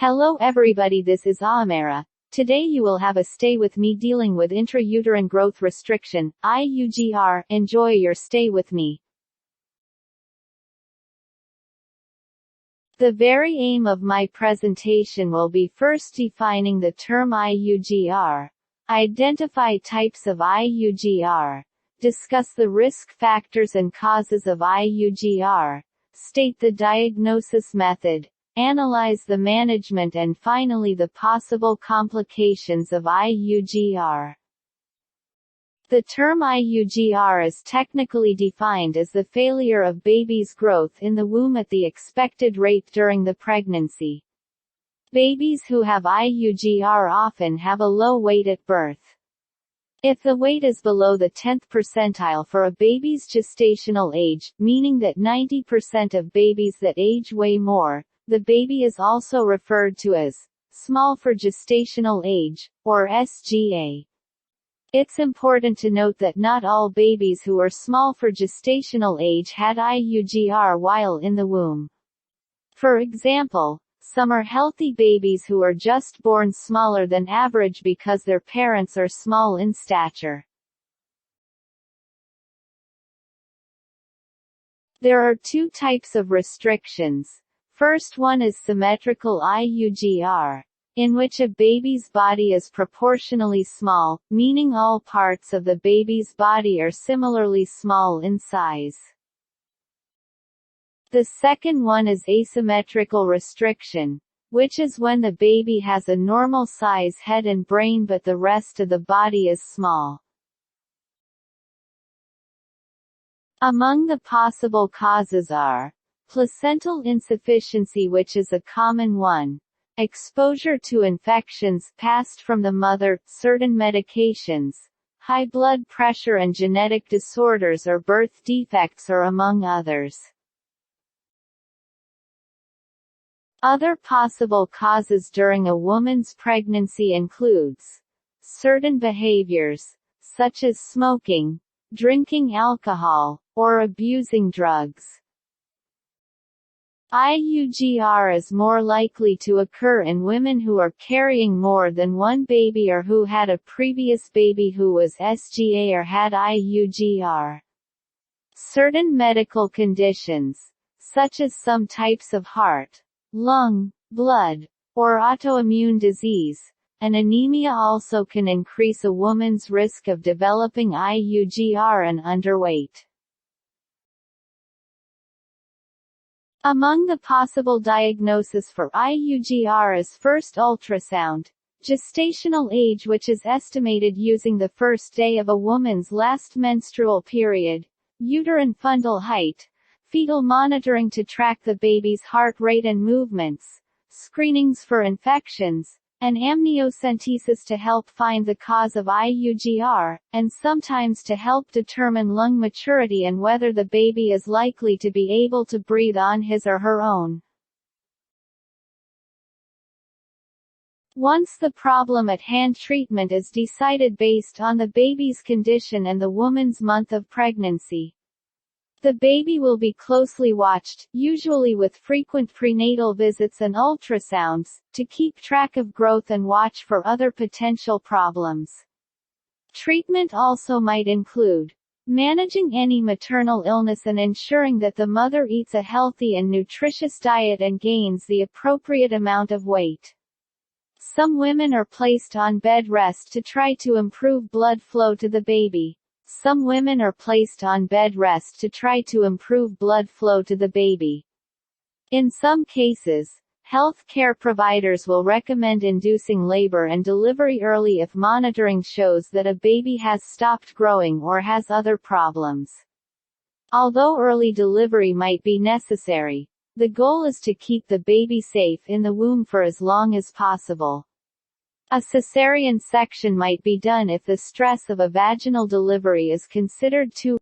Hello everybody, this is Amara. Today you will have a stay with me dealing with intrauterine growth restriction, IUGR. Enjoy your stay with me. The very aim of my presentation will be first defining the term IUGR, identify types of IUGR, discuss the risk factors and causes of IUGR, state the diagnosis method, analyze the management and finally the possible complications of IUGR. The term IUGR is technically defined as the failure of baby's growth in the womb at the expected rate during the pregnancy. Babies who have IUGR often have a low weight at birth. If the weight is below the 10th percentile for a baby's gestational age, meaning that 90% of babies that age weigh more, the baby is also referred to as small for gestational age, or SGA. It's important to note that not all babies who are small for gestational age had IUGR while in the womb. For example, some are healthy babies who are just born smaller than average because their parents are small in stature. There are two types of restrictions. First one is symmetrical IUGR, in which a baby's body is proportionally small, meaning all parts of the baby's body are similarly small in size. The second one is asymmetrical restriction, which is when the baby has a normal size head and brain but the rest of the body is small. Among the possible causes are placental insufficiency, which is a common one, exposure to infections passed from the mother, certain medications, high blood pressure and genetic disorders or birth defects are among others. Other possible causes during a woman's pregnancy includes certain behaviors, such as smoking, drinking alcohol, or abusing drugs. IUGR is more likely to occur in women who are carrying more than one baby or who had a previous baby who was SGA or had IUGR. Certain medical conditions, such as some types of heart, lung, blood, or autoimmune disease, and anemia also can increase a woman's risk of developing IUGR and underweight. Among the possible diagnosis for IUGR is first ultrasound, gestational age, which is estimated using the first day of a woman's last menstrual period, uterine fundal height, fetal monitoring to track the baby's heart rate and movements, screenings for infections, and amniocentesis to help find the cause of IUGR, and sometimes to help determine lung maturity and whether the baby is likely to be able to breathe on his or her own. Once the problem at hand, treatment is decided based on the baby's condition and the woman's month of pregnancy. The baby will be closely watched, usually with frequent prenatal visits and ultrasounds, to keep track of growth and watch for other potential problems. Treatment also might include managing any maternal illness and ensuring that the mother eats a healthy and nutritious diet and gains the appropriate amount of weight. Some women are placed on bed rest to try to improve blood flow to the baby. Some women are placed on bed rest to try to improve blood flow to the baby. In some cases, health care providers will recommend inducing labor and delivery early if monitoring shows that a baby has stopped growing or has other problems. Although early delivery might be necessary, the goal is to keep the baby safe in the womb for as long as possible. A cesarean section might be done if the stress of a vaginal delivery is considered too